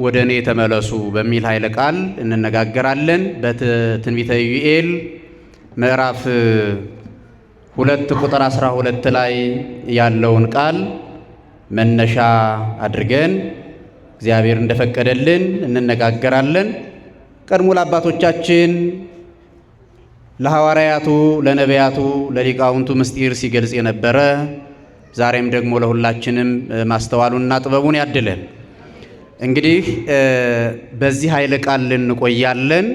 ወደ እኔ ተመለሱ በሚል ኃይለ ቃል እንነጋገራለን። በትንቢተ ኢዩኤል ምዕራፍ 2 ቁጥር 12 ላይ ያለውን ቃል መነሻ አድርገን እግዚአብሔር እንደፈቀደልን እንነጋገራለን። ቀድሞ ለአባቶቻችን ለሐዋርያቱ፣ ለነቢያቱ፣ ለሊቃውንቱ ምስጢር ሲገልጽ የነበረ ዛሬም ደግሞ ለሁላችንም ማስተዋሉንና ጥበቡን ያድለን። እንግዲህ በዚህ ኃይለ ቃል እንቆያለን።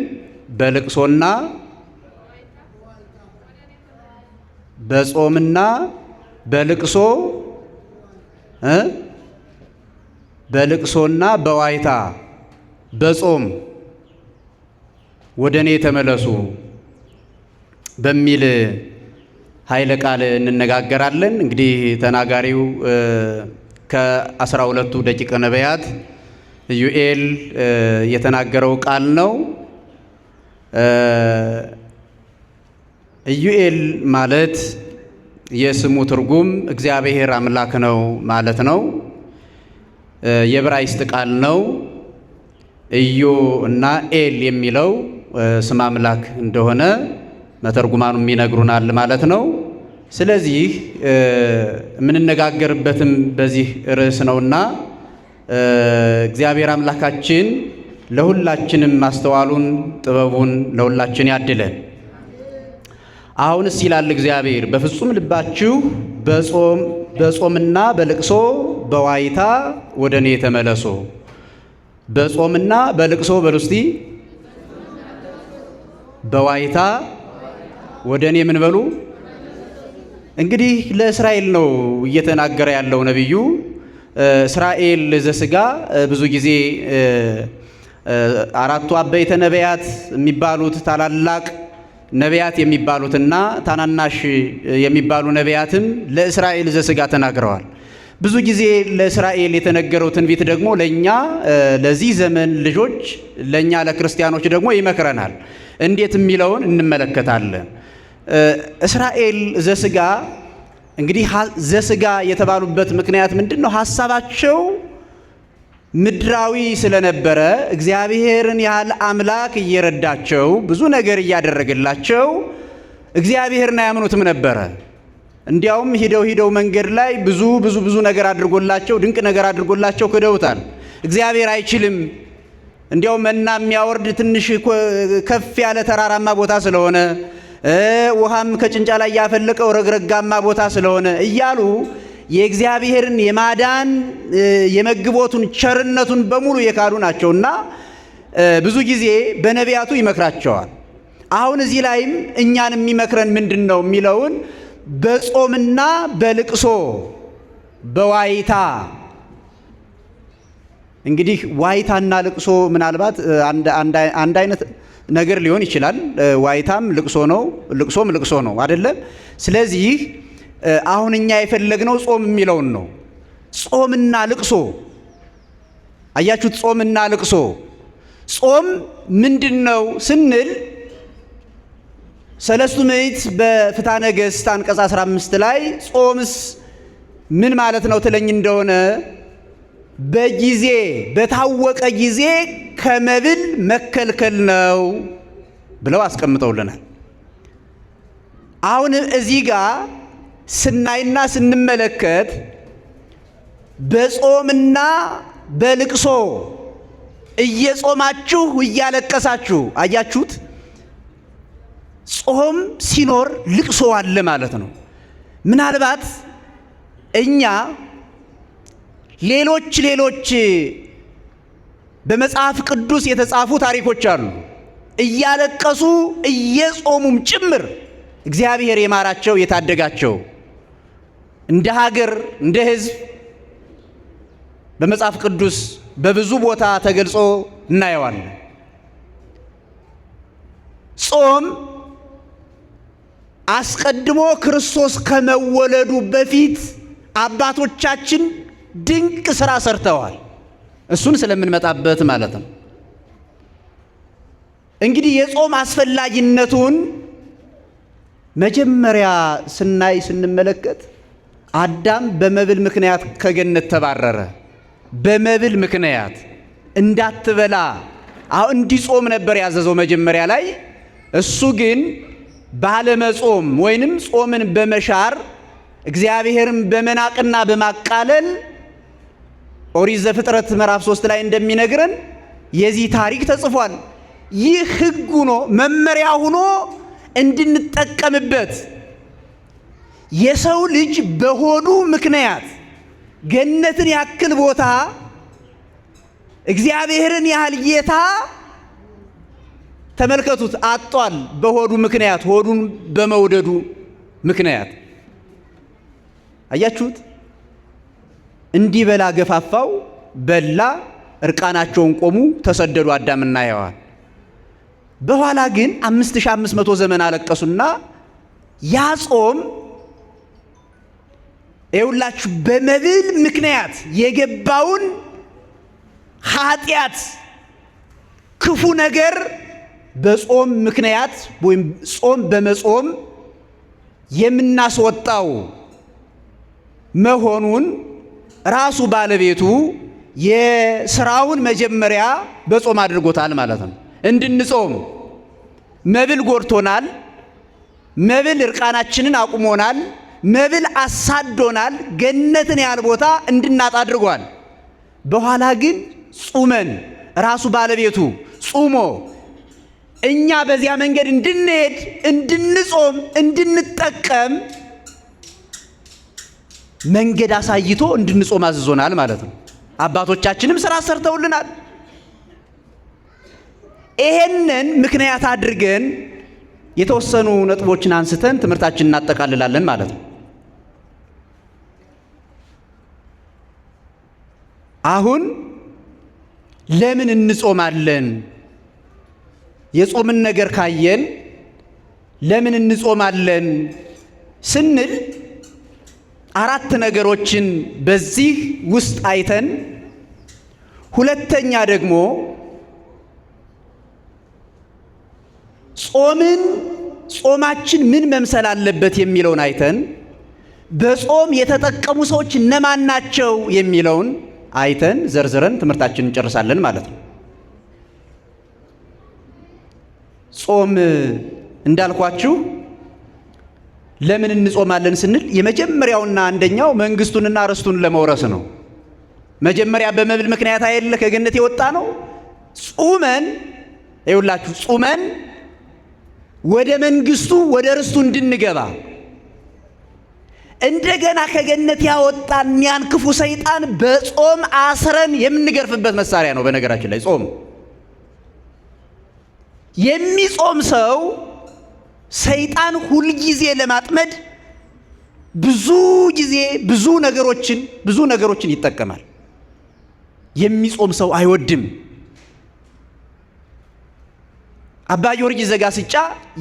በልቅሶና በጾምና በልቅሶና በዋይታ በጾም ወደ እኔ ተመለሱ በሚል ኃይለ ቃል እንነጋገራለን። እንግዲህ ተናጋሪው ከ12ቱ ደቂቀ ነቢያት ኢዩኤል የተናገረው ቃል ነው። ኢዩኤል ማለት የስሙ ትርጉም እግዚአብሔር አምላክ ነው ማለት ነው። የዕብራይስጥ ቃል ነው። ኢዮ እና ኤል የሚለው ስም አምላክ እንደሆነ መተርጉማኑም ይነግሩናል ማለት ነው። ስለዚህ የምንነጋገርበትም በዚህ ርዕስ ነውና እግዚአብሔር አምላካችን ለሁላችንም ማስተዋሉን ጥበቡን ለሁላችን ያድለን። አሁንስ ይላል እግዚአብሔር በፍጹም ልባችሁ በጾምና በልቅሶ በዋይታ ወደ እኔ ተመለሱ። በጾምና በልቅሶ በሉስቲ በዋይታ ወደ እኔ ምን በሉ። እንግዲህ ለእስራኤል ነው እየተናገረ ያለው ነቢዩ። እስራኤል ዘሥጋ ብዙ ጊዜ አራቱ አበይተ ነቢያት የሚባሉት ታላላቅ ነቢያት የሚባሉትና ታናናሽ የሚባሉ ነቢያትም ለእስራኤል ዘሥጋ ተናግረዋል። ብዙ ጊዜ ለእስራኤል የተነገረው ትንቢት ደግሞ ለኛ ለዚህ ዘመን ልጆች ለኛ ለክርስቲያኖች ደግሞ ይመክረናል። እንዴት የሚለውን እንመለከታለን። እስራኤል ዘሥጋ እንግዲህ ዘሥጋ የተባሉበት ምክንያት ምንድነው? ሐሳባቸው ምድራዊ ስለነበረ እግዚአብሔርን ያህል አምላክ እየረዳቸው ብዙ ነገር እያደረገላቸው እግዚአብሔርን አያምኑትም ነበረ። እንዲያውም ሂደው መንገድ ላይ ብዙ ነገር አድርጎላቸው ድንቅ ነገር አድርጎላቸው ክደውታል። እግዚአብሔር አይችልም፣ እንዲያውም መና የሚያወርድ ትንሽ ከፍ ያለ ተራራማ ቦታ ስለሆነ ውሃም ከጭንጫ ላይ ያፈለቀው ረግረጋማ ቦታ ስለሆነ እያሉ የእግዚአብሔርን የማዳን የመግቦቱን ቸርነቱን በሙሉ የካዱ ናቸውና ብዙ ጊዜ በነቢያቱ ይመክራቸዋል። አሁን እዚህ ላይም እኛን የሚመክረን ምንድን ነው የሚለውን በጾምና በልቅሶ በዋይታ እንግዲህ ዋይታና ልቅሶ ምናልባት አንድ አይነት ነገር ሊሆን ይችላል። ዋይታም ልቅሶ ነው፣ ልቅሶም ልቅሶ ነው አይደለም። ስለዚህ አሁን እኛ የፈለግነው ጾም የሚለውን ነው። ጾምና ልቅሶ አያችሁት? ጾምና ልቅሶ። ጾም ምንድነው ስንል ሰለስቱ ምዕት በፍትሐ ነገሥት አንቀጽ 15 ላይ ጾምስ ምን ማለት ነው ትለኝ እንደሆነ በጊዜ በታወቀ ጊዜ ከመብል መከልከል ነው ብለው አስቀምጠውልናል። አሁን እዚህ ጋር ስናይና ስንመለከት በጾምና በልቅሶ እየጾማችሁ እያለቀሳችሁ አያችሁት? ጾም ሲኖር ልቅሶ አለ ማለት ነው። ምናልባት እኛ ሌሎች በመጽሐፍ ቅዱስ የተጻፉ ታሪኮች አሉ። እያለቀሱ እየጾሙም ጭምር እግዚአብሔር የማራቸው የታደጋቸው እንደ ሀገር እንደ ሕዝብ በመጽሐፍ ቅዱስ በብዙ ቦታ ተገልጾ እናየዋለን። ጾም አስቀድሞ ክርስቶስ ከመወለዱ በፊት አባቶቻችን ድንቅ ሥራ ሰርተዋል። እሱን ስለምንመጣበት ማለት ነው። እንግዲህ የጾም አስፈላጊነቱን መጀመሪያ ስንመለከት አዳም በመብል ምክንያት ከገነት ተባረረ። በመብል ምክንያት እንዳትበላ አሁን እንዲጾም ነበር ያዘዘው መጀመሪያ ላይ። እሱ ግን ባለመጾም ወይንም ጾምን በመሻር እግዚአብሔርን በመናቅና በማቃለል ኦሪት ዘፍጥረት ምዕራፍ 3 ላይ እንደሚነግረን የዚህ ታሪክ ተጽፏል። ይህ ሕግ ሆኖ መመሪያ ሆኖ እንድንጠቀምበት የሰው ልጅ በሆዱ ምክንያት ገነትን ያክል ቦታ እግዚአብሔርን ያህል ጌታ ተመልከቱት አጧል። በሆዱ ምክንያት ሆዱን በመውደዱ ምክንያት አያችሁት። እንዲበላ ገፋፋው፣ በላ፣ እርቃናቸውን ቆሙ፣ ተሰደዱ አዳምና ሔዋን። በኋላ ግን 5500 ዘመን አለቀሱና ያ ጾም ይኸውላችሁ በመብል ምክንያት የገባውን ኃጢአት ክፉ ነገር በጾም ምክንያት ወይም ጾም በመጾም የምናስወጣው መሆኑን ራሱ ባለቤቱ የሥራውን መጀመሪያ በጾም አድርጎታል ማለት ነው። እንድንጾም መብል ጎድቶናል። መብል እርቃናችንን አቁሞናል። መብል አሳዶናል። ገነትን ያህል ቦታ እንድናጣ አድርጓል። በኋላ ግን ጾመን ራሱ ባለቤቱ ጾሞ እኛ በዚያ መንገድ እንድንሄድ፣ እንድንጾም፣ እንድንጠቀም መንገድ አሳይቶ እንድንጾም አዝዞናል ማለት ነው። አባቶቻችንም ሥራ ሰርተውልናል። ይሄንን ምክንያት አድርገን የተወሰኑ ነጥቦችን አንስተን ትምህርታችንን እናጠቃልላለን ማለት ነው። አሁን ለምን እንጾማለን? የጾምን ነገር ካየን ለምን እንጾማለን ስንል 4 ነገሮችን በዚህ ውስጥ አይተን፣ ሁለተኛ ደግሞ ጾማችን ምን መምሰል አለበት የሚለውን አይተን፣ በጾም የተጠቀሙ ሰዎች እነማን ናቸው የሚለውን አይተን ዘርዝረን ትምህርታችንን እንጨርሳለን ማለት ነው። ጾም እንዳልኳችሁ ለምን እንጾማለን ስንል የመጀመሪያውና አንደኛው መንግስቱንና ርስቱን ለመውረስ ነው። መጀመሪያ በመብል ምክንያት አይደለ ከገነት የወጣ ነው። ጾመን ይውላችሁ ጾመን ወደ መንግስቱ ወደ ርስቱ እንድንገባ እንደገና ከገነት ያወጣን ያን ክፉ ሰይጣን በጾም አስረን የምንገርፍበት መሳሪያ ነው። በነገራችን ላይ ጾም የሚጾም ሰው ሰይጣን ሁልጊዜ ለማጥመድ ብዙ ጊዜ ብዙ ነገሮችን ይጠቀማል። የሚጾም ሰው አይወድም። አባ ጊዮርጊስ ዘጋስጫ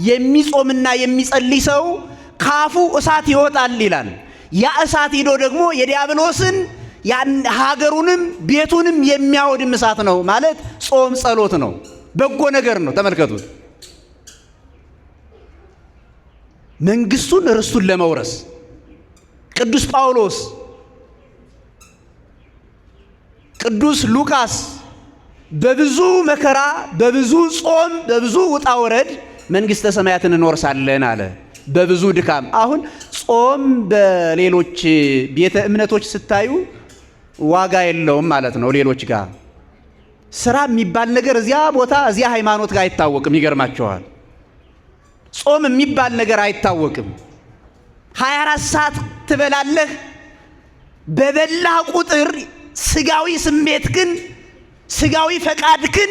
የሚጾምና የሚጸልይ ሰው ካፉ እሳት ይወጣል ይላል። ያ እሳት ሄዶ ደግሞ የዲያብሎስን ሀገሩንም ቤቱንም የሚያወድም እሳት ነው ማለት ጾም ጸሎት ነው፣ በጎ ነገር ነው። ተመልከቱት። መንግስቱን ርስቱን ለመውረስ ቅዱስ ጳውሎስ፣ ቅዱስ ሉቃስ በብዙ መከራ፣ በብዙ ጾም፣ በብዙ ውጣ ወረድ መንግስተ ሰማያትን እንወርሳለን አለ። በብዙ ድካም። አሁን ጾም በሌሎች ቤተ እምነቶች ስታዩ ዋጋ የለውም ማለት ነው። ሌሎች ጋር ስራ የሚባል ነገር እዚያ ቦታ እዚያ ሃይማኖት ጋር አይታወቅም። ይገርማቸዋል። ጾም የሚባል ነገር አይታወቅም። 24 ሰዓት ትበላለህ። በበላህ ቁጥር ስጋዊ ስሜትክን ስጋዊ ፈቃድክን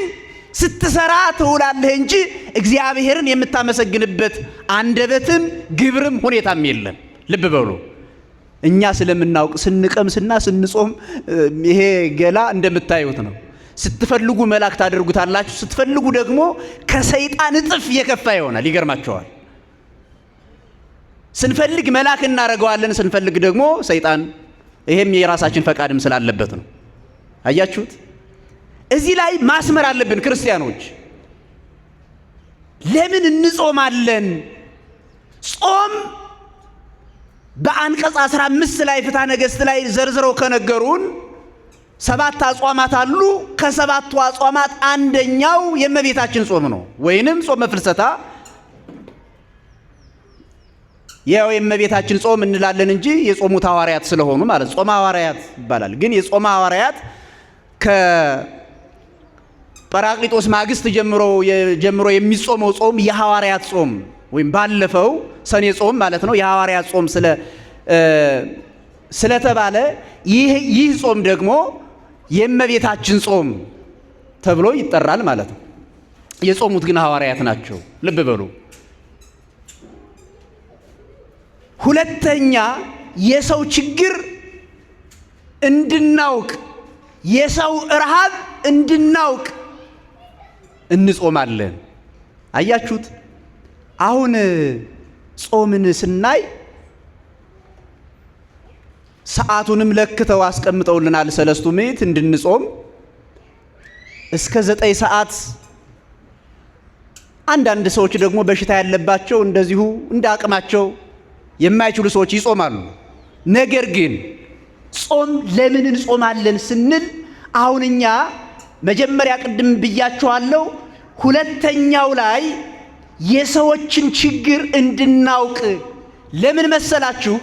ስትሰራ ትውላለህ እንጂ እግዚአብሔርን የምታመሰግንበት አንደበትም ግብርም ሁኔታም የለም። ልብ በሉ። እኛ ስለምናውቅ ስንቀምስና ስንጾም ይሄ ገላ እንደምታዩት ነው። ስትፈልጉ መልአክ ታደርጉታላችሁ፣ ስትፈልጉ ደግሞ ከሰይጣን እጥፍ የከፋ ይሆናል። ይገርማቸዋል። ስንፈልግ መልአክ እናደርገዋለን፣ ስንፈልግ ደግሞ ሰይጣን። ይሄም የራሳችን ፈቃድም ስላለበት ነው። አያችሁት? እዚህ ላይ ማስመር አለብን ክርስቲያኖች። ለምን እንጾማለን? ጾም በአንቀጽ 15 ላይ ፍትሐ ነገሥት ላይ ዘርዝረው ከነገሩን 7 አጽዋማት አሉ። ከ7ቱ አጽዋማት አንደኛው የእመቤታችን ጾም ነው፣ ወይንም ጾመ ፍልሰታ። ያው የእመቤታችን ጾም እንላለን እንጂ የጾሙት ሐዋርያት ስለሆኑ ማለት ጾመ ሐዋርያት ይባላል። ግን የጾመ ሐዋርያት ከጰራቅሊጦስ ማግስት ጀምሮ የሚጾመው ጾም የሐዋርያት ጾም ወይም ባለፈው ሰኔ ጾም ማለት ነው የሐዋርያት ጾም ስለተባለ ይህ ጾም ደግሞ የእመቤታችን ጾም ተብሎ ይጠራል ማለት ነው። የጾሙት ግን ሐዋርያት ናቸው። ልብ በሉ። ሁለተኛ የሰው ችግር እንድናውቅ፣ የሰው ረሃብ እንድናውቅ እንጾማለን። አያችሁት? አሁን ጾምን ስናይ ሰዓቱንም ለክተው አስቀምጠውልናል። ሰለስቱ ምዕት እንድንጾም እስከ 9 ሰዓት። አንዳንድ ሰዎች ደግሞ በሽታ ያለባቸው እንደዚሁ እንደ አቅማቸው የማይችሉ ሰዎች ይጾማሉ። ነገር ግን ጾም ለምን እንጾማለን ስንል አሁን እኛ መጀመሪያ ቅድም ብያችኋለሁ፣ ሁለተኛው ላይ የሰዎችን ችግር እንድናውቅ። ለምን መሰላችሁ?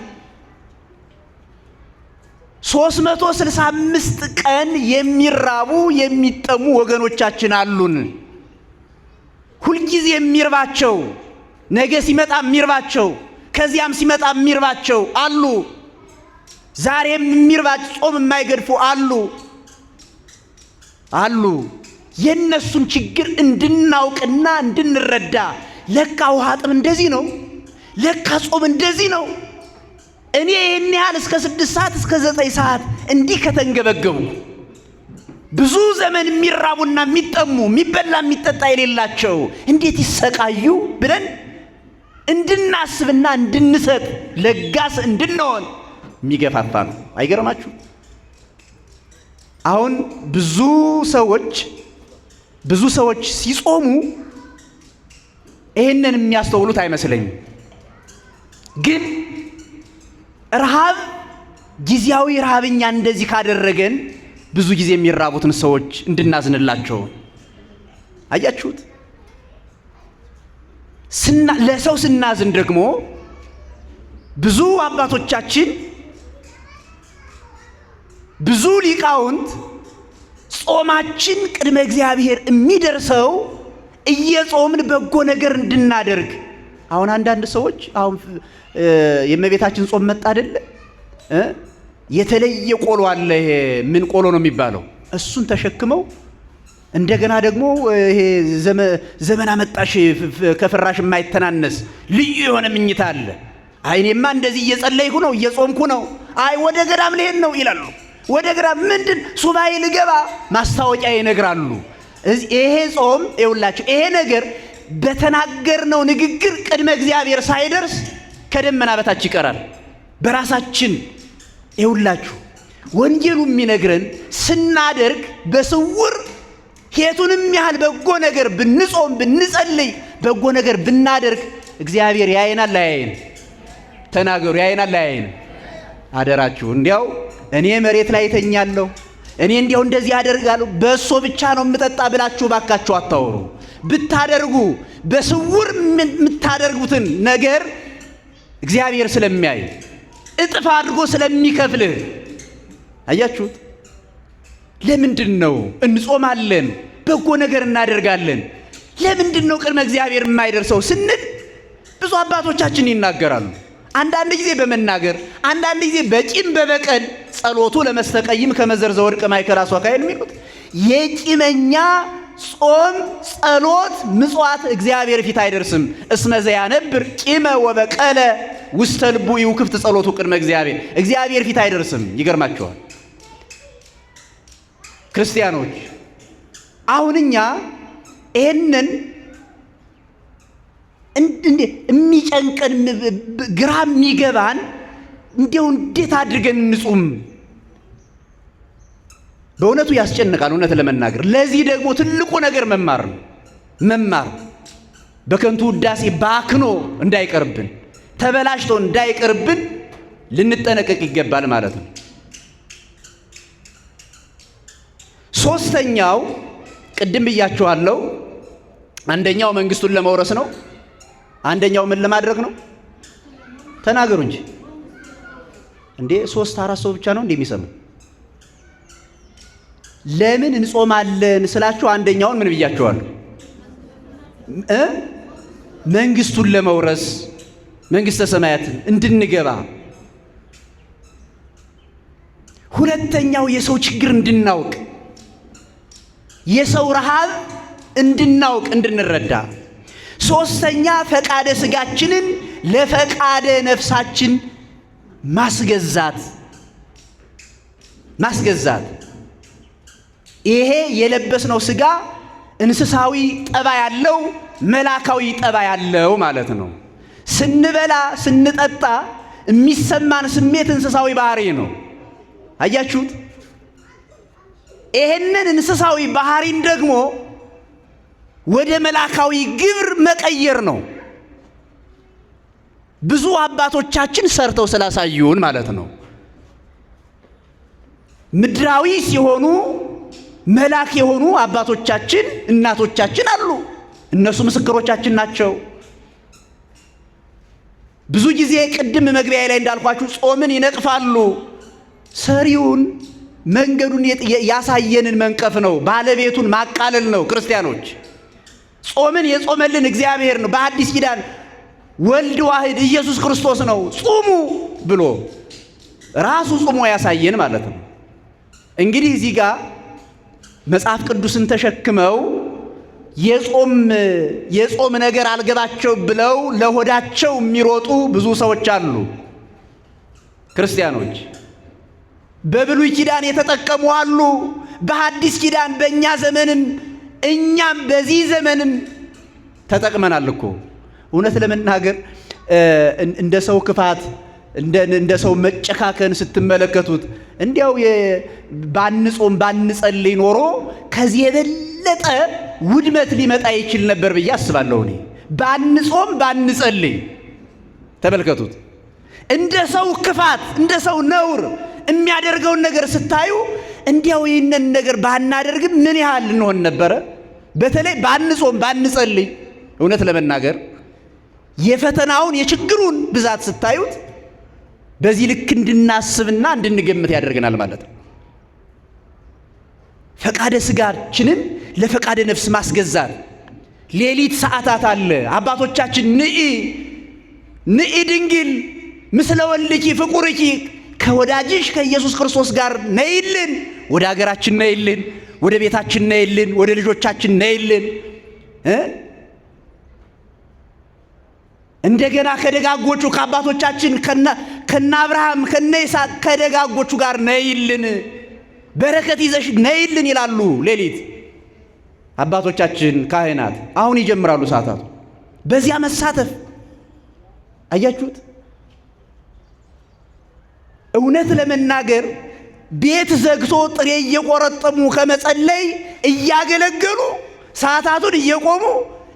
365 ቀን የሚራቡ የሚጠሙ ወገኖቻችን አሉን። ሁልጊዜ የሚርባቸው፣ ነገ ሲመጣ የሚርባቸው፣ ከዚያም ሲመጣ የሚርባቸው አሉ። ዛሬም የሚርባቸው ጾም የማይገድፉ አሉ። የነሱን ችግር እንድናውቅና እንድንረዳ፣ ለካ ውሃ ጥም እንደዚህ ነው፣ ለካ ጾም እንደዚህ ነው። እኔ ይህን ያህል እስከ 6 ሰዓት እስከ 9 ሰዓት እንዲህ ከተንገበገቡ ብዙ ዘመን የሚራቡና የሚጠሙ የሚበላ የሚጠጣ የሌላቸው እንዴት ይሰቃዩ ብለን እንድናስብና እንድንሰጥ ለጋስ እንድንሆን የሚገፋፋ ነው። አይገርማችሁ? አሁን ብዙ ሰዎች ሲጾሙ ይህንን የሚያስተውሉት አይመስለኝም። ግን ረሃብ ጊዜያዊ ረሃብኛ እንደዚህ ካደረገን ብዙ ጊዜ የሚራቡትን ሰዎች እንድናዝንላቸው አያችሁት? ለሰው ስናዝን ደግሞ ብዙ አባቶቻችን ብዙ ሊቃውንት ጾማችን ቅድመ እግዚአብሔር የሚደርሰው እየጾምን በጎ ነገር እንድናደርግ። አሁን አንዳንድ ሰዎች አሁን የእመቤታችን ጾም መጣ አይደለ? የተለየ ቆሎ አለ። ይሄ ምን ቆሎ ነው የሚባለው? እሱን ተሸክመው እንደገና ደግሞ ይሄ ዘመን አመጣሽ ከፍራሽ የማይተናነስ ልዩ የሆነ ምኝታ አለ። አይኔማ እንደዚህ እየጸለይኩ ነው እየጾምኩ ነው፣ አይ ወደ ገዳም ልሄድ ነው ይላሉ። ወደ ገዳም ምንድን ሱባኤ ልገባ ማስታወቂያ ይነግራሉ። ይሄ ጾም ይውላችሁ፣ ይሄ ነገር በተናገርነው ንግግር ቅድመ እግዚአብሔር ሳይደርስ ከደመና በታች ይቀራል። በራሳችን ይውላችሁ ወንጌሉ የሚነግረን ስናደርግ በስውር ሄቱንም ያህል በጎ ነገር ብንጾም ብንጸልይ በጎ ነገር ብናደርግ እግዚአብሔር ያየናል አያየን? ተናገሩ። ያየናል አያየን? አደራችሁ። እንዲያው እኔ መሬት ላይ ተኛለሁ፣ እኔ እንዲያው እንደዚህ አደርጋለሁ፣ በሶ ብቻ ነው የምጠጣ ብላችሁ ባካችሁ አታወሩ። ብታደርጉ በስውር የምታደርጉትን ነገር እግዚአብሔር ስለሚያይ እጥፍ አድርጎ ስለሚከፍልህ። አያችሁት? ለምንድን ነው እንጾማለን፣ በጎ ነገር እናደርጋለን? ለምንድን ነው ቅድመ እግዚአብሔር የማይደርሰው ስንል ብዙ አባቶቻችን ይናገራሉ። አንዳንድ ጊዜ በመናገር አንዳንድ ጊዜ በቂም በበቀል ጸሎቱ ለመስተቀይም ከመዘርዘ ወድቀ ማይከራ ሷካይል የሚሉት የቂመኛ ጾም ጸሎት ምጽዋት እግዚአብሔር ፊት አይደርስም። እስመ ዘያነብር ቂመ ወበቀለ ውስተ ልቡ ይውክፍት ጸሎቱ ቅድመ እግዚአብሔር ፊት አይደርስም። ይገርማቸዋል ክርስቲያኖች። አሁን እኛ ይህንን የሚጨንቀን ግራ የሚገባን እንዲያው እንዴት አድርገን እንጹም? በእውነቱ ያስጨንቃል። እውነት ለመናገር ለዚህ ደግሞ ትልቁ ነገር መማር ነው። መማር በከንቱ ውዳሴ ባክኖ እንዳይቀርብን፣ ተበላሽቶ እንዳይቀርብን ልንጠነቀቅ ይገባል ማለት ነው። ሶስተኛው ቅድም ብያችኋለሁ፣ አንደኛው መንግስቱን ለመውረስ ነው። አንደኛው ምን ለማድረግ ነው? ተናገሩ እንጂ እንዴ! 3-4 ሰው ብቻ ነው እንደሚሰሙ። ለምን እንጾማለን ስላችሁ አንደኛውን ምን ብያችኋለሁ? መንግስቱን ለመውረስ መንግስተ ሰማያትን እንድንገባ። ሁለተኛው የሰው ችግር እንድናውቅ፣ የሰው ረሃብ እንድናውቅ እንድንረዳ። ሶስተኛ ፈቃደ ስጋችንን ለፈቃደ ነፍሳችን ማስገዛት። ይሄ የለበስነው ስጋ እንስሳዊ ጠባይ ያለው መላካዊ ጠባይ ያለው ማለት ነው። ስንበላ ስንጠጣ የሚሰማን ስሜት እንስሳዊ ባህሪ ነው። አያችሁት? ይሄንን እንስሳዊ ባህሪን ደግሞ ወደ መላካዊ ግብር መቀየር ነው። ብዙ አባቶቻችን ሰርተው ስላሳዩን ማለት ነው። ምድራዊ ሲሆኑ መላክ የሆኑ አባቶቻችን እናቶቻችን አሉ። እነሱ ምስክሮቻችን ናቸው። ብዙ ጊዜ ቅድም መግቢያ ላይ እንዳልኳችሁ ጾምን ይነቅፋሉ። ሰሪውን መንገዱን ያሳየንን መንቀፍ ነው። ባለቤቱን ማቃለል ነው። ክርስቲያኖች ጾምን የጾመልን እግዚአብሔር ነው። በአዲስ ኪዳን ወልድ ዋህድ ኢየሱስ ክርስቶስ ነው ጹሙ ብሎ ራሱ ጾሞ ያሳየን ማለት ነው። እንግዲህ እዚህ ጋር መጽሐፍ ቅዱስን ተሸክመው የጾም ነገር አልገባቸው ብለው ለሆዳቸው የሚሮጡ ብዙ ሰዎች አሉ። ክርስቲያኖች በብሉይ ኪዳን የተጠቀሙ አሉ። በሐዲስ ኪዳን በእኛ ዘመንም እኛም በዚህ ዘመንም ተጠቅመናል እኮ። እውነት ለመናገር እንደ ሰው ክፋት እንደ ሰው መጨካከን ስትመለከቱት እንዲያው ባንጾም ባንጸልይ ኖሮ ከዚህ የበለጠ ውድመት ሊመጣ ይችል ነበር ብዬ አስባለሁ። እኔ ባንጾም ባንጸልይ ተመልከቱት። እንደ ሰው ክፋት እንደ ሰው ነውር የሚያደርገውን ነገር ስታዩ እንዲያው ይህንን ነገር ባናደርግም ምን ያህል እንሆን ነበረ? በተለይ ባንጾም ባንጸልይ። እውነት ለመናገር የፈተናውን የችግሩን ብዛት ስታዩት በዚህ ልክ እንድናስብና እንድንገምት ያደርገናል ማለት ነው። ፈቃደ ስጋችንን ለፈቃደ ነፍስ ማስገዛት። ሌሊት ሰዓታት አለ። አባቶቻችን ንኢ ድንግል ምስለ ወልድኪ ፍቁርኪ፣ ከወዳጅሽ ከኢየሱስ ክርስቶስ ጋር ነይልን፣ ወደ ሀገራችን ነይልን፣ ወደ ቤታችን ነይልን፣ ወደ ልጆቻችን ነይልን። እንደገና ከደጋጎቹ ከአባቶቻችን ከነ አብርሃም ከነ ይስሐቅ ከደጋጎቹ ጋር ነይልን፣ በረከት ይዘሽ ነይልን ይላሉ። ሌሊት አባቶቻችን ካህናት አሁን ይጀምራሉ ሰዓታቱ። በዚያ መሳተፍ አያችሁት? እውነት ለመናገር ቤት ዘግቶ ጥሬ እየቆረጠሙ ከመጸለይ እያገለገሉ ሰዓታቱን እየቆሙ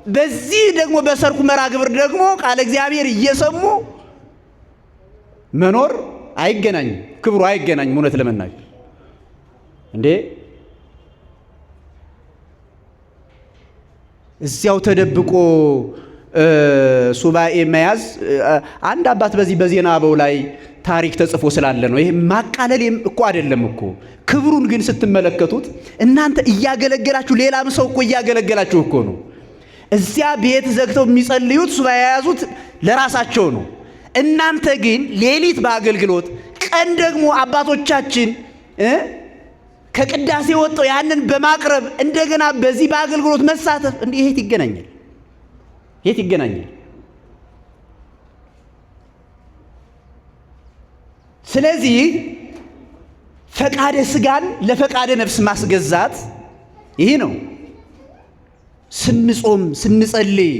በዚህ ደግሞ በሰርኩ መርሐ ግብር ደግሞ ቃለ እግዚአብሔር እየሰሙ መኖር አይገናኝም፣ ክብሩ አይገናኝም። እውነት ለመናገር እንዴ እዚያው ተደብቆ ሱባኤ መያዝ። አንድ አባት በዚህ በዜና አበው ላይ ታሪክ ተጽፎ ስላለ ነው። ይሄ ማቃለል እኮ አይደለም እኮ። ክብሩን ግን ስትመለከቱት እናንተ እያገለገላችሁ ሌላም ሰው እኮ እያገለገላችሁ እኮ ነው። እዚያ ቤት ዘግተው የሚጸልዩት ሱባኤ የያዙት ለራሳቸው ነው። እናንተ ግን ሌሊት በአገልግሎት ቀን ደግሞ አባቶቻችን ከቅዳሴ ወጥተው ያንን በማቅረብ እንደገና በዚህ በአገልግሎት መሳተፍ እንዴ! የት ይገናኛል? የት ይገናኛል? ስለዚህ ፈቃደ ስጋን ለፈቃደ ነፍስ ማስገዛት ይሄ ነው። ስንጾም ስንጸልይ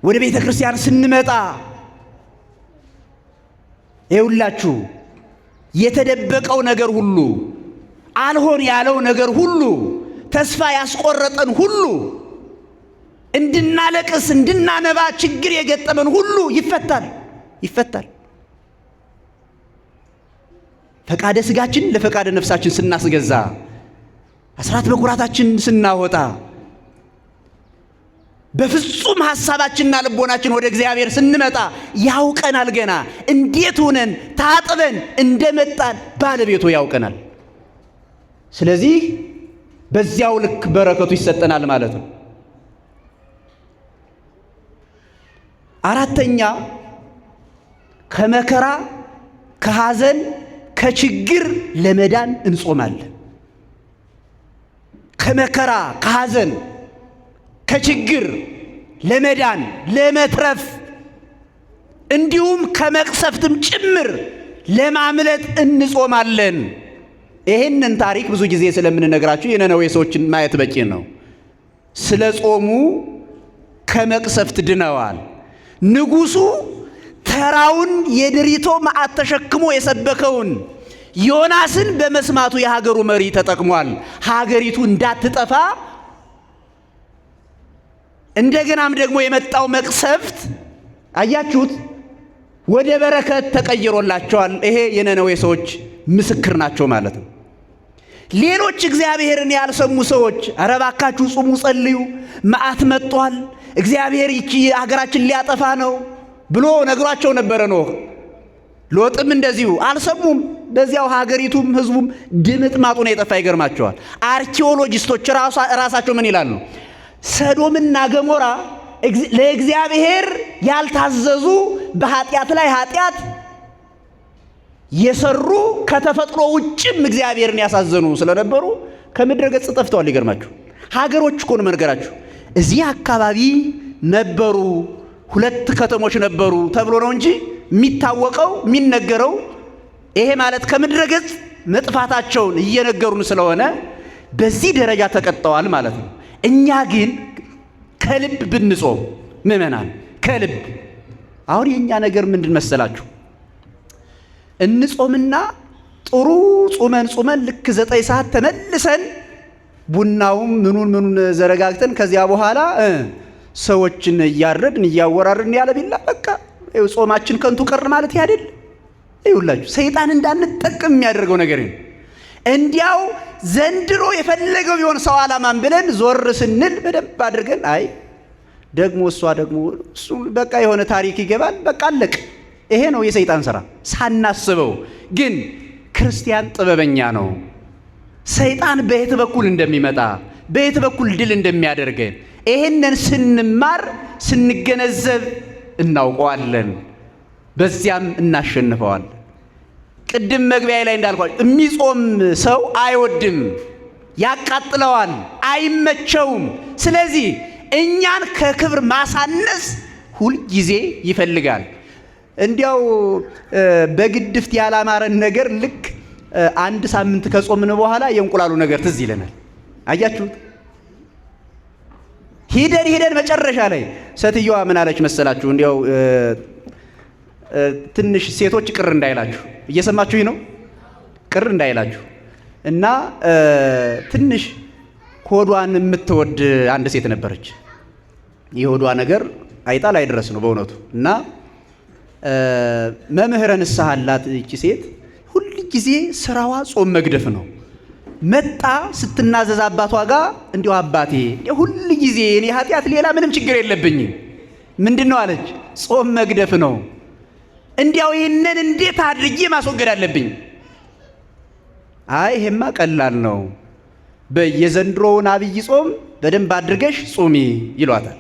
ወደ ቤተ ክርስቲያን ስንመጣ ይውላችሁ የተደበቀው ነገር ሁሉ አልሆን ያለው ነገር ሁሉ ተስፋ ያስቆረጠን ሁሉ እንድናለቅስ እንድናነባ ችግር የገጠመን ሁሉ ይፈታል። ፈቃደ ስጋችን ለፈቃደ ነፍሳችን ስናስገዛ፣ አስራት በኩራታችን ስናወጣ፣ በፍጹም ሐሳባችንና ልቦናችን ወደ እግዚአብሔር ስንመጣ ያውቀናል። ገና እንዴት ሆነን ታጥበን እንደመጣን ባለቤቱ ያውቀናል። ስለዚህ በዚያው ልክ በረከቱ ይሰጠናል ማለት ነው። አራተኛ ከመከራ ከሐዘን ከችግር ለመዳን እንጾማለን። ከመከራ ከሐዘን ከችግር ለመዳን ለመትረፍ እንዲሁም ከመቅሰፍትም ጭምር ለማምለጥ እንጾማለን። ይህንን ታሪክ ብዙ ጊዜ ስለምንነግራችሁ የነነዌ ሰዎችን ማየት በቂ ነው። ስለ ጾሙ ከመቅሰፍት ድነዋል። ንጉሡ ተራውን የድሪቶ መዓት ተሸክሞ የሰበከውን ዮናስን በመስማቱ የሀገሩ መሪ ተጠቅሟል። ሀገሪቱ እንዳትጠፋ እንደገናም ደግሞ የመጣው መቅሰፍት አያችሁት ወደ በረከት ተቀይሮላቸዋል። ይሄ የነነዌ ሰዎች ምስክር ናቸው ማለት ነው። ሌሎች እግዚአብሔርን ያልሰሙ ሰዎች ኧረ እባካችሁ ጹሙ፣ ጸልዩ፣ መዓት መጥቷል፣ እግዚአብሔር ይቺ ሀገራችን ሊያጠፋ ነው ብሎ ነግሯቸው ነበረ ኖህ። ሎጥም እንደዚሁ አልሰሙም። በዚያው ሀገሪቱም ህዝቡም ድምጥ ማጡን የጠፋ ይገርማቸዋል። አርኪኦሎጂስቶች ራሳቸው ምን ይላሉ? ሰዶምና ገሞራ ለእግዚአብሔር ያልታዘዙ በኃጢአት ላይ ኃጢአት የሰሩ ከተፈጥሮ ውጭም እግዚአብሔርን ያሳዘኑ ስለነበሩ ከምድረ ገጽ ጠፍተዋል። ይገርማችሁ ሀገሮች እኮ ነው መንገራችሁ። እዚህ አካባቢ ነበሩ 2 ከተሞች ነበሩ ተብሎ ነው እንጂ የሚታወቀው የሚነገረው ይሄ ማለት ከምድረ ገጽ መጥፋታቸውን እየነገሩን ስለሆነ በዚህ ደረጃ ተቀጠዋል ማለት ነው። እኛ ግን ከልብ ብንጾም ምእመናን ከልብ አሁን የኛ ነገር ምንድን መሰላችሁ? እንጾምና ጥሩ ጾመን ልክ 9 ሰዓት ተመልሰን ቡናውም ምኑን ዘረጋግተን ከዚያ በኋላ ሰዎችን እያረድን እያወራርን ያለ ቢላ በቃ ጾማችን ከንቱ ቀር ማለት ያደል። ይውላችሁ ሰይጣን እንዳንጠቅም የሚያደርገው ነገር ነው። እንዲያው ዘንድሮ የፈለገው ቢሆን ሰው አላማን ብለን ዞር ስንል በደንብ አድርገን አይ ደግሞ እሷ ደግሞ እሱ በቃ የሆነ ታሪክ ይገባል። በቃ አለቅ። ይሄ ነው የሰይጣን ሥራ። ሳናስበው ግን ክርስቲያን ጥበበኛ ነው። ሰይጣን በየት በኩል እንደሚመጣ በየት በኩል ድል እንደሚያደርገን ይሄንን ስንማር ስንገነዘብ እናውቀዋለን። በዚያም እናሸንፈዋለን። ቅድም መግቢያ ላይ እንዳልኳችሁ የሚጾም ሰው አይወድም፣ ያቃጥለዋል፣ አይመቸውም። ስለዚህ እኛን ከክብር ማሳነስ ሁል ጊዜ ይፈልጋል። እንዲያው በግድፍት ያላማረን ነገር ልክ 1 ሳምንት ከጾምን በኋላ የእንቁላሉ ነገር ትዝ ይለናል። አያችሁት? ሂደን መጨረሻ ላይ ሴትዮዋ ምን አለች መሰላችሁ? እንዲያው ትንሽ ሴቶች ቅር እንዳይላችሁ እየሰማችሁኝ ነው? ቅር እንዳይላችሁ እና ትንሽ ሆዷን የምትወድ አንድ ሴት ነበረች። የሆዷ ነገር አይጣል አይድረስ ነው በእውነቱ። እና መምህረ ንስሐ አላት እቺ ሴት። ሁል ጊዜ ስራዋ ጾም መግደፍ ነው። መጣ ስትናዘዝ አባቷ ጋር እንዲሁ አባቴ ሁል ጊዜ እኔ ኃጢአት ሌላ ምንም ችግር የለብኝም፣ ምንድነው አለች? ጾም መግደፍ ነው። እንዲያው ይህንን እንዴት አድርጌ ማስወገድ አለብኝ? አይ ይሄማ ቀላል ነው፣ በየዘንድሮውን አብይ ጾም በደንብ አድርገሽ ጾሚ ይሏታል።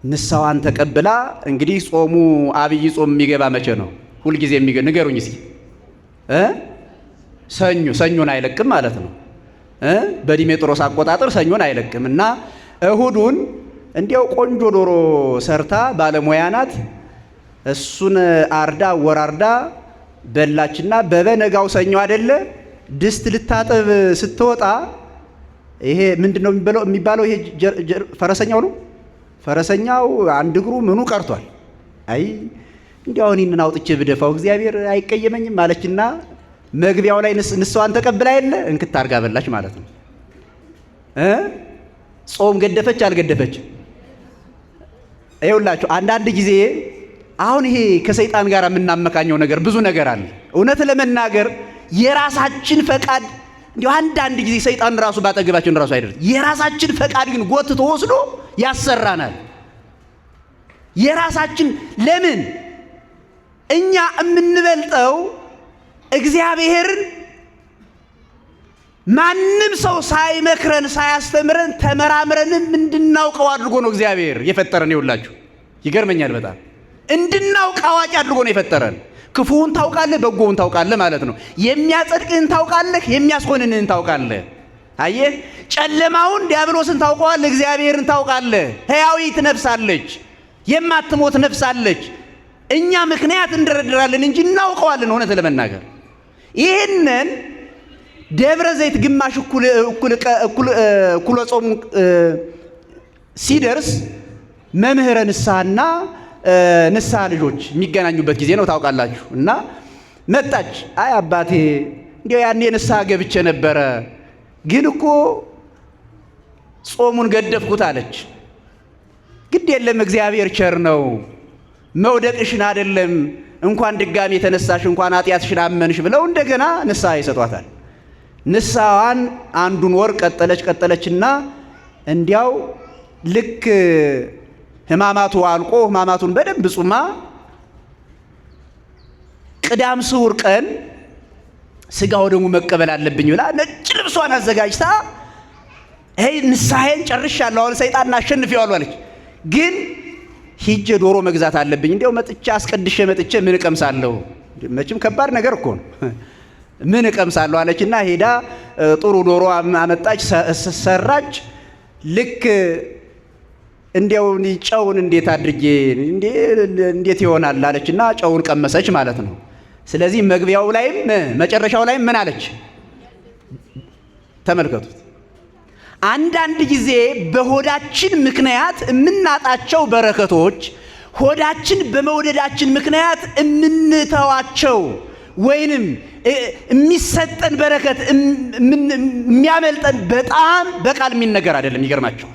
ንስሐዋን ተቀብላ እንግዲህ ጾሙ አብይ ጾም የሚገባ መቼ ነው? ሁልጊዜ ንገሩኝ እስኪ። ሰኞን አይለቅም ማለት ነው። በዲሜጥሮስ አቆጣጠር ሰኞን አይለቅም እና እሁዱን እንዲያው ቆንጆ ዶሮ ሰርታ ባለሙያ ናት። እሱን አርዳ ወራርዳ በላችና በበነጋው ሰኞ አይደለ ድስት ልታጠብ ስትወጣ ይሄ ምንድነው የሚባለው? ይሄ ፈረሰኛው ነው። ፈረሰኛው አንድ እግሩ ምኑ ቀርቷል። አይ እንዲያው እኔን አውጥቼ ብደፋው እግዚአብሔር አይቀየመኝም ማለችና መግቢያው ላይ ንስዋን ተቀብላ የለ እንክት አርጋ በላች ማለት ነው። ጾም ገደፈች አልገደፈች? ይኸውላችሁ አንዳንድ ጊዜ አሁን ይሄ ከሰይጣን ጋር የምናመካኘው ነገር ብዙ ነገር አለ። እውነት ለመናገር የራሳችን ፈቃድ እንዲሁ አንዳንድ ጊዜ ሰይጣን ራሱ ባጠገባችን ራሱ አይደለም። የራሳችን ፈቃድ ግን ጎትቶ ወስዶ ያሰራናል። የራሳችን ለምን እኛ የምንበልጠው እግዚአብሔርን ማንም ሰው ሳይመክረን ሳያስተምረን ተመራምረንም እንድናውቀው አድርጎ ነው እግዚአብሔር የፈጠረን። ይውላችሁ ይገርመኛል በጣም እንድናውቅ አዋቂ አድርጎ ነው የፈጠረን። ክፉውን ታውቃለህ፣ በጎውን ታውቃለህ ማለት ነው። የሚያጸድቅህን ታውቃለህ፣ የሚያስኮንንህን ታውቃለህ። አየህ፣ ጨለማውን ዲያብሎስን ታውቀዋለህ፣ እግዚአብሔርን ታውቃለህ። ሕያዊት ነፍስ አለች፣ የማትሞት ነፍስ አለች። እኛ ምክንያት እንደረድራለን እንጂ እናውቀዋለን። እውነት ለመናገር ይህንን ደብረ ዘይት ግማሽ እኩለ ጾሙ ሲደርስ መምህረ ንስሐና ንስሐ ልጆች የሚገናኙበት ጊዜ ነው ታውቃላችሁ። እና መጣች። አይ አባቴ እንዲያው ያኔ ንስሐ ገብቼ ነበረ፣ ግን እኮ ጾሙን ገደፍኩት አለች። ግድ የለም እግዚአብሔር ቸር ነው፣ መውደቅሽን አይደለም እንኳን ድጋሚ የተነሳሽ እንኳን ኃጢአትሽን አመንሽ ብለው እንደገና ንስሐ ይሰጧታል። ንስሐዋን አንዱን ወር ቀጠለችና እንዲያው ልክ ሕማማቱ አልቆ ሕማማቱን በደንብ ጹማ ቅዳም ስዑር ቀን ስጋው ደግሞ መቀበል አለብኝ ብላ ነጭ ልብሷን አዘጋጅታ ንስሐዬን ጨርሻለሁ፣ አሁን ሰይጣንን አሸንፌዋለሁ አለች። ግን ሂጄ ዶሮ መግዛት አለብኝ፣ እንዲያው መጥቼ አስቀድሼ መጥቼ ምን እቀምሳለሁ? መቼም ከባድ ነገር እኮ ነው። ምን እቀምሳለሁ አለችና ሄዳ ጥሩ ዶሮ አመጣች፣ ሰራች። ልክ እንዲያው ጨውን እንዴት አድርጌ እንዴት ይሆናል አለችና ጨውን ቀመሰች ማለት ነው። ስለዚህ መግቢያው ላይም መጨረሻው ላይም ምን አለች? ተመልከቱት። አንዳንድ ጊዜ በሆዳችን ምክንያት የምናጣቸው በረከቶች፣ ሆዳችን በመውደዳችን ምክንያት የምንተዋቸው ወይንም የሚሰጠን በረከት የሚያመልጠን በጣም በቃል የሚነገር አይደለም። ይገርማችኋል።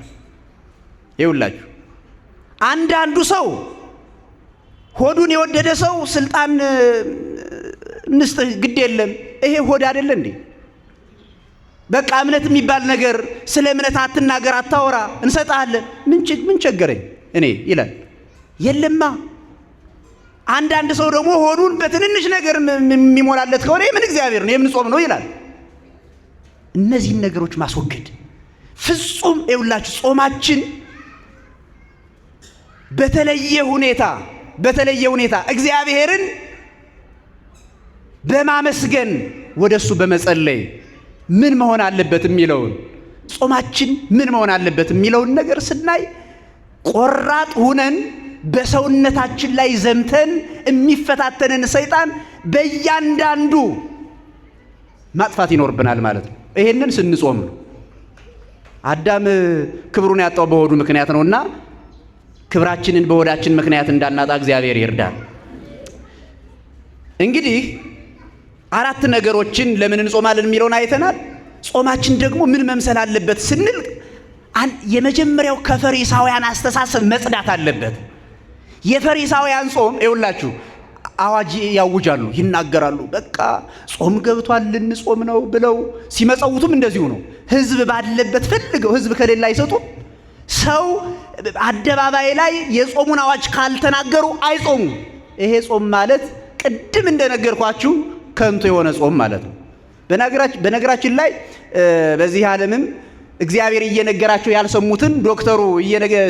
ይውላችሁ አንዳንዱ ሰው ሆዱን የወደደ ሰው ስልጣን እንስጥህ ግድ የለም ይሄ ሆድ አይደለ እንዴ? በቃ እምነት የሚባል ነገር ስለ እምነት አትናገር፣ አታወራ፣ እንሰጣለን። ምን ቸገረኝ እኔ ይላል። የለማ አንዳንድ ሰው ደግሞ ሆዱን በትንንሽ ነገር የሚሞላለት ከሆነ የምን እግዚአብሔር ነው የምን ጾም ነው ይላል። እነዚህን ነገሮች ማስወገድ ፍጹም ይውላችሁ ጾማችን በተለየ ሁኔታ እግዚአብሔርን በማመስገን ወደሱ በመጸለይ ምን መሆን አለበት የሚለውን ጾማችን ምን መሆን አለበት የሚለውን ነገር ስናይ ቆራጥ ሁነን በሰውነታችን ላይ ዘምተን የሚፈታተንን ሰይጣን በእያንዳንዱ ማጥፋት ይኖርብናል ማለት ነው። ይሄንን ስንጾም ነው። አዳም ክብሩን ያጣው በሆዱ ምክንያት ነውና ክብራችንን በሆዳችን ምክንያት እንዳናጣ እግዚአብሔር ይርዳል። እንግዲህ አራት ነገሮችን ለምን እንጾማለን የሚለውን አይተናል። ጾማችን ደግሞ ምን መምሰል አለበት ስንል የመጀመሪያው ከፈሪሳውያን አስተሳሰብ መጽዳት አለበት። የፈሪሳውያን ጾም ይውላችሁ አዋጅ ያውጃሉ፣ ይናገራሉ። በቃ ጾም ገብቷል ልንጾም ነው ብለው ሲመጸውቱም እንደዚሁ ነው። ህዝብ ባለበት ፈልገው ህዝብ ከሌላ አይሰጡም። ሰው አደባባይ ላይ የጾሙን አዋጅ ካልተናገሩ አይጾሙ። ይሄ ጾም ማለት ቅድም እንደነገርኳችሁ ከንቱ የሆነ ጾም ማለት ነው። በነገራችን ላይ በዚህ ዓለምም እግዚአብሔር እየነገራቸው ያልሰሙትን ዶክተሩ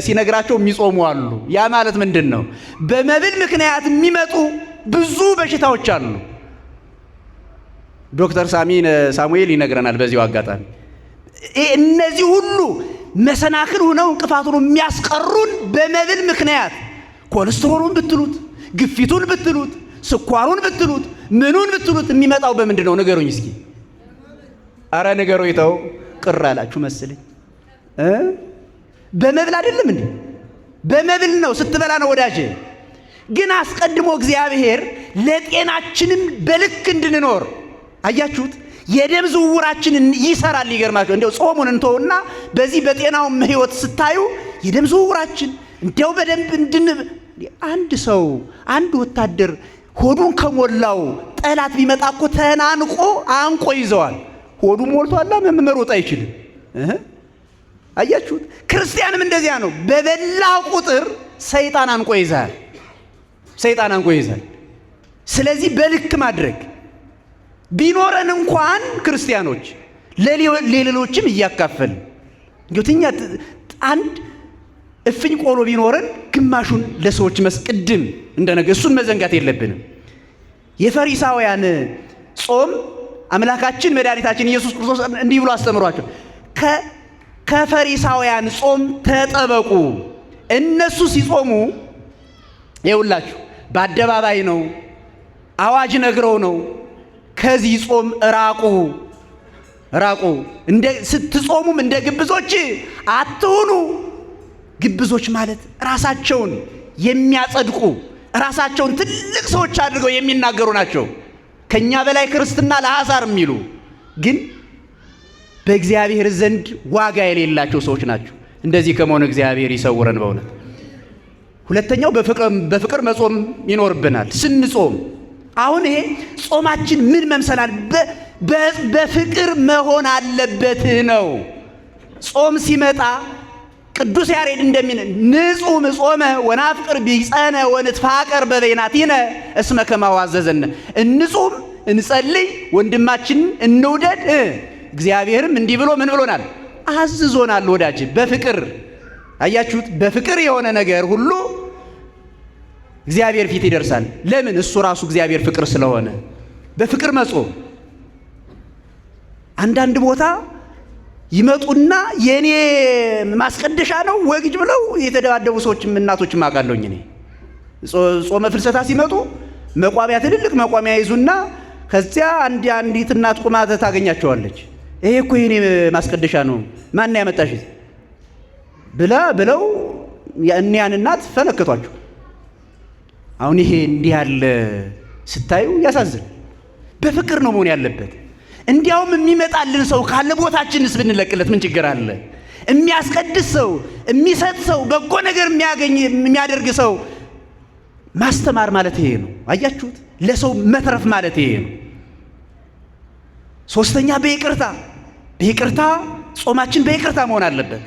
ሲነግራቸው የሚጾሙ አሉ። ያ ማለት ምንድን ነው? በመብል ምክንያት የሚመጡ ብዙ በሽታዎች አሉ። ዶክተር ሳሙኤል ይነግረናል በዚሁ አጋጣሚ። እነዚህ ሁሉ መሰናክል ሆነው እንቅፋት ሆነው የሚያስቀሩን በመብል ምክንያት ኮሌስትሮሉን ብትሉት፣ ግፊቱን ብትሉት፣ ስኳሩን ብትሉት፣ ምኑን ብትሉት የሚመጣው በምንድን ነው? ንገሩኝ እስኪ። አረ ንገሩኝ ተው። ቅር አላችሁ መስለኝ። በመብል አይደለም እንዴ? በመብል ነው፣ ስትበላ ነው ወዳጄ። ግን አስቀድሞ እግዚአብሔር ለጤናችንም በልክ እንድንኖር አያችሁት፣ የደም ዝውውራችንን ይሰራል። ይገርማችሁ። እንደው ጾሙን እንተውና በዚህ በጤናውም ህይወት ስታዩ የደም ዝውውራችን እንደው በደንብ አንድ ሰው አንድ ወታደር ሆዱን ከሞላው ጠላት ቢመጣ እኮ ተናንቆ አንቆ ይዘዋል። ሆዱ ሞልቷል መሮጥ አይችልም። አያችሁት? ክርስቲያንም እንደዚያ ነው። በበላ ቁጥር ሰይጣን አንቆ ይዛል። ስለዚህ በልክ ማድረግ ቢኖረን እንኳን ክርስቲያኖች ለሌሎችም እያካፈልን እንግዲህ አንድ እፍኝ ቆሎ ቢኖረን ግማሹን ለሰዎች መስቅድም እንደነገ እሱን መዘንጋት የለብንም። የፈሪሳውያን ጾም አምላካችን መድኃኒታችን ኢየሱስ ክርስቶስ እንዲህ ብሎ አስተምሯቸው፣ ከፈሪሳውያን ጾም ተጠበቁ። እነሱ ሲጾሙ ይውላችሁ በአደባባይ ነው፣ አዋጅ ነግረው ነው። ከዚህ ጾም ራቁ። ስትጾሙም እንደ ግብዞች አትሁኑ። ግብዞች ማለት ራሳቸውን የሚያጸድቁ ራሳቸውን ትልቅ ሰዎች አድርገው የሚናገሩ ናቸው። ከኛ በላይ ክርስትና ለሐሳር የሚሉ ግን በእግዚአብሔር ዘንድ ዋጋ የሌላቸው ሰዎች ናቸው። እንደዚህ ከመሆኑ እግዚአብሔር ይሰውረን በእውነት። ሁለተኛው በፍቅር መጾም ይኖርብናል። ስንጾም አሁን ይሄ ጾማችን ምን መምሰላል? በፍቅር መሆን አለበት ነው። ጾም ሲመጣ ቅዱስ ያሬድ እንደሚል ንጹም ጾመ ወናፍቅር ቢጸነ ወንትፋቀር በበይናቲነ እስመ ከማሁ አዘዘነ። እንጹም እንጸልይ፣ ወንድማችንን እንውደድ። እግዚአብሔርም እንዲህ ብሎ ምን ብሎናል? አዝዞናል። ወዳጅ በፍቅር አያችሁት? በፍቅር የሆነ ነገር ሁሉ እግዚአብሔር ፊት ይደርሳል። ለምን? እሱ ራሱ እግዚአብሔር ፍቅር ስለሆነ በፍቅር መጾም። አንዳንድ ቦታ ይመጡና የኔ ማስቀደሻ ነው ወግጅ ብለው የተደባደቡ ሰዎችም እናቶችም አውቃለሁኝ። እኔ ጾመ ፍልሰታ ሲመጡ መቋሚያ ትልልቅ መቋሚያ ይዙና ከዚያ አንዲት እናት ቁማ ታገኛቸዋለች። ይሄ እኮ የኔ ማስቀደሻ ነው ማን ያመጣሽ ብለው እኒያን እናት ፈነከቷቸው። አሁን ይሄ እንዲህ ያለ ስታዩ ያሳዝን። በፍቅር ነው መሆን ያለበት። እንዲያውም የሚመጣልን ሰው ካለ ቦታችንስ ብንለቅለት ምን ችግር አለ? የሚያስቀድስ ሰው፣ የሚሰጥ ሰው፣ በጎ ነገር የሚያደርግ ሰው ማስተማር ማለት ይሄ ነው። አያችሁት? ለሰው መትረፍ ማለት ይሄ ነው። ሶስተኛ በይቅርታ ጾማችን በይቅርታ መሆን አለበት።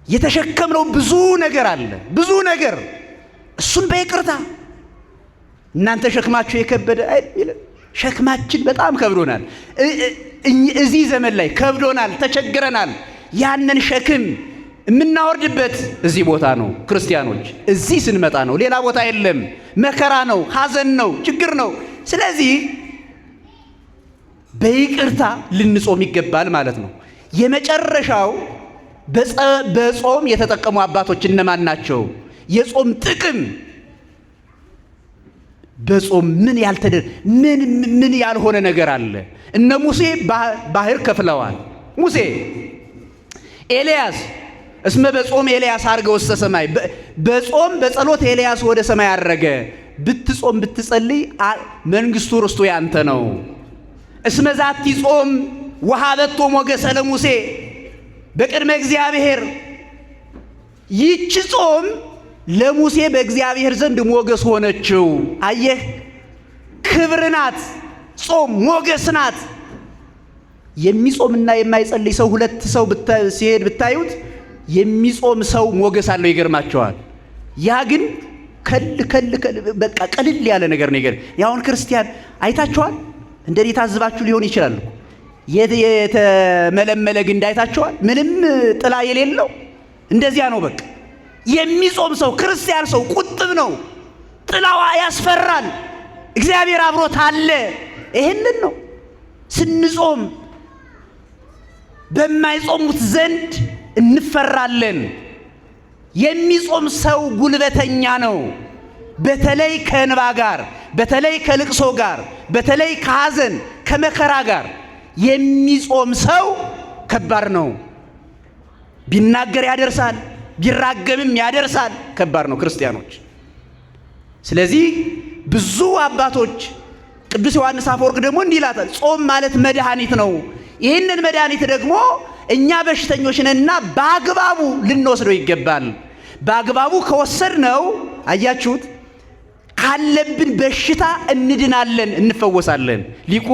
የተሸከምነው ብዙ ነገር አለ፣ ብዙ ነገር እሱን በይቅርታ እናንተ ሸክማችሁ የከበደ አይደል? ሸክማችን በጣም ከብዶናል። እዚህ ዘመን ላይ ከብዶናል፣ ተቸግረናል። ያንን ሸክም የምናወርድበት እዚህ ቦታ ነው። ክርስቲያኖች እዚህ ስንመጣ ነው፣ ሌላ ቦታ የለም። መከራ ነው፣ ሐዘን ነው፣ ችግር ነው። ስለዚህ በይቅርታ ልንጾም ይገባል ማለት ነው። የመጨረሻው በጾም የተጠቀሙ አባቶች እነማን ናቸው? የጾም ጥቅም በጾም ምን ያልሆነ ነገር አለ? እነ ሙሴ ባህር ከፍለዋል። ሙሴ ኤልያስ እስመ በጾም ኤልያስ አርገ ውስተ ሰማይ፣ በጾም በጸሎት ኤልያስ ወደ ሰማይ አረገ። ብትጾም ብትጸልይ መንግስቱ ርስቱ ያንተ ነው። እስመ ዛቲ ጾም ወሀበቶ ሞገሰ ለሙሴ በቅድመ እግዚአብሔር። ይህች ጾም ለሙሴ በእግዚአብሔር ዘንድ ሞገስ ሆነችው። አየህ፣ ክብር ናት ጾም፣ ሞገስ ናት። የሚጾምና የማይጸልይ ሰው ሁለት ሰው ሲሄድ ብታዩት የሚጾም ሰው ሞገስ አለው፣ ይገርማቸዋል። ያ ግን በቃ ቀልል ያለ ነገር ነው። ያውን ክርስቲያን አይታችኋል? እንደኔ ታዝባችሁ ሊሆን ይችላል። የተመለመለ ግንድ አይታችኋል? ምንም ጥላ የሌለው እንደዚያ ነው። በቃ የሚጾም ሰው ክርስቲያን ሰው ቁጥብ ነው። ጥላዋ ያስፈራል። እግዚአብሔር አብሮት አለ። ይሄንን ነው ስንጾም በማይጾሙት ዘንድ እንፈራለን። የሚጾም ሰው ጉልበተኛ ነው። በተለይ ከእንባ ጋር፣ በተለይ ከልቅሶ ጋር፣ በተለይ ከሐዘን ከመከራ ጋር የሚጾም ሰው ከባድ ነው። ቢናገር ያደርሳል፣ ቢራገምም ያደርሳል። ከባድ ነው ክርስቲያኖች። ስለዚህ ብዙ አባቶች ቅዱስ ዮሐንስ አፈወርቅ ደግሞ እንዲህ ይላታል፣ ጾም ማለት መድኃኒት ነው። ይህንን መድኃኒት ደግሞ እኛ በሽተኞች ነንና በአግባቡ ልንወስደው ይገባል። በአግባቡ ከወሰድነው አያችሁት ካለብን በሽታ እንድናለን፣ እንፈወሳለን። ሊቁ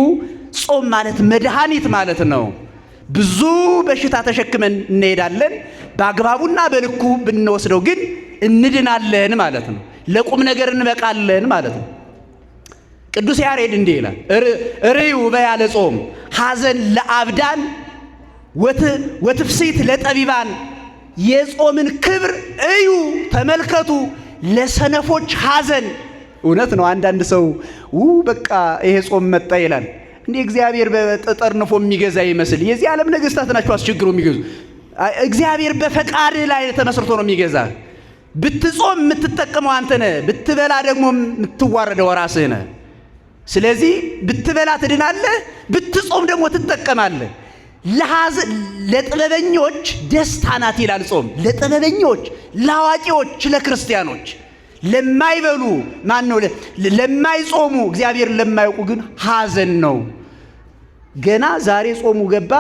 ጾም ማለት መድኃኒት ማለት ነው። ብዙ በሽታ ተሸክመን እንሄዳለን። በአግባቡና በልኩ ብንወስደው ግን እንድናለን ማለት ነው። ለቁም ነገር እንበቃለን ማለት ነው። ቅዱስ ያሬድ እንዲህ ይላል፣ ርእዩ በያለ ጾም ሐዘን ለአብዳን ወትፍሲት ለጠቢባን። የጾምን ክብር እዩ ተመልከቱ፣ ለሰነፎች ሐዘን። እውነት ነው። አንዳንድ ሰው በቃ ይሄ ጾም መጣ ይላል። እንዴ እግዚአብሔር በጠርንፎ የሚገዛ ይመስል የዚህ ዓለም ነገስታት ናቸው አስቸግሮ የሚገዙ። እግዚአብሔር በፈቃድ ላይ ተመስርቶ ነው የሚገዛ። ብትጾም የምትጠቀመው አንተ ነህ፣ ብትበላ ደግሞ የምትዋረደው ራስህ ነህ። ስለዚህ ብትበላ ትድናለህ፣ ብትጾም ደግሞ ትጠቀማለህ። ለጥበበኞች ደስታ ናት ይላል ጾም። ለጥበበኞች፣ ለአዋቂዎች፣ ለክርስቲያኖች። ለማይበሉ ማን ነው? ለማይጾሙ እግዚአብሔር ለማያውቁ ግን ሐዘን ነው። ገና ዛሬ ጾሙ ገባ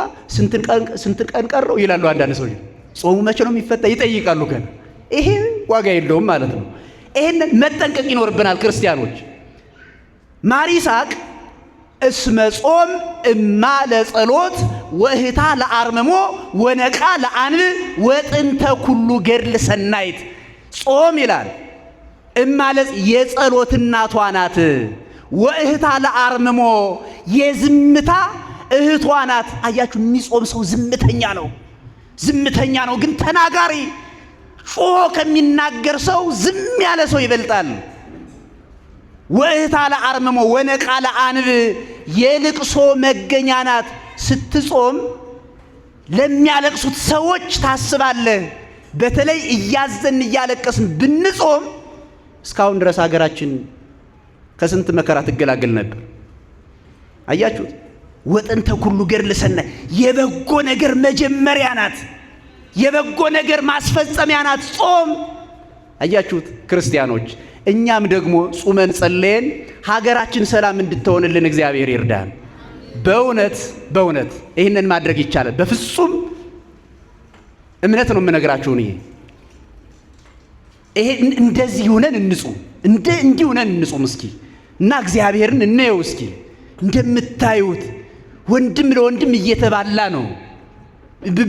ስንት ቀን ቀረው ይላሉ አንዳንድ ሰዎች። ጾሙ መቼ ነው የሚፈታ ይጠይቃሉ ገና። ይሄ ዋጋ የለውም ማለት ነው። ይሄንን መጠንቀቅ ይኖርብናል ክርስቲያኖች። ማር ይስሐቅ እስመ ጾም እማ ለጸሎት ወእህታ ለአርምሞ ወነቃ ለአንብ ወጥንተ ኩሉ ገድል ሰናይት። ጾም ይላል እማለጽ የጸሎት እናቷ ናት። ወእህታ ለአርምሞ የዝምታ እህቷ ናት። አያችሁ የሚጾም ሰው ዝምተኛ ነው ግን ተናጋሪ። ጮሆ ከሚናገር ሰው ዝም ያለ ሰው ይበልጣል። ወእህታ ለአርምሞ ወነቃ ለአንብ የልቅሶ መገኛ ናት። ስትጾም ለሚያለቅሱት ሰዎች ታስባለህ። በተለይ እያዘን እያለቀስን ብንጾም እስካሁን ድረስ ሀገራችን ከስንት መከራ ትገላገል ነበር። አያችሁት? ወጥንተ ኩሉ ገድል ሰናይ የበጎ ነገር መጀመሪያ ናት፣ የበጎ ነገር ማስፈጸሚያ ናት ጾም። አያችሁት ክርስቲያኖች? እኛም ደግሞ ጾመን ጸልየን ሀገራችን ሰላም እንድትሆንልን እግዚአብሔር ይርዳን። በእውነት ይህንን ማድረግ ይቻላል። በፍጹም እምነት ነው የምነግራችሁ። ይሄ እንደዚህ ሆነን እንጹም፣ እንዲህ ሆነን እንጹም እስኪ እና እግዚአብሔርን እንየው እስኪ። እንደምታዩት ወንድም ለወንድም እየተባላ ነው።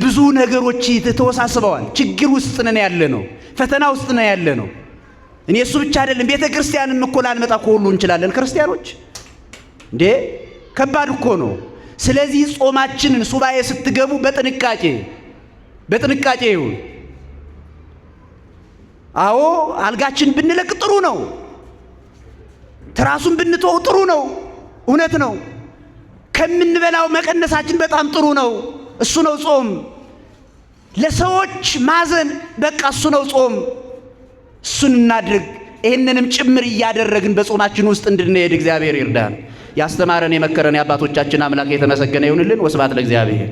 ብዙ ነገሮች ተወሳስበዋል። ችግር ውስጥ ነን ያለ ነው። ፈተና ውስጥ ነን ያለ ነው። እኔ እሱ ብቻ አይደለም፣ ቤተ ክርስቲያንም እኮ ላንመጣ ሁሉ እንችላለን። ክርስቲያኖች እንዴ ከባድ እኮ ነው። ስለዚህ ጾማችንን ሱባኤ ስትገቡ በጥንቃቄ ይሁን። አዎ አልጋችን ብንለቅ ጥሩ ነው። ትራሱን ብንተው ጥሩ ነው። እውነት ነው። ከምንበላው መቀነሳችን በጣም ጥሩ ነው። እሱ ነው ጾም። ለሰዎች ማዘን በቃ እሱ ነው ጾም። እሱን እናድርግ። ይህንንም ጭምር እያደረግን በጾማችን ውስጥ እንድንሄድ እግዚአብሔር ይርዳን። ያስተማረን የመከረን የአባቶቻችን አምላክ የተመሰገነ ይሁንልን። ወስብሐት ለእግዚአብሔር።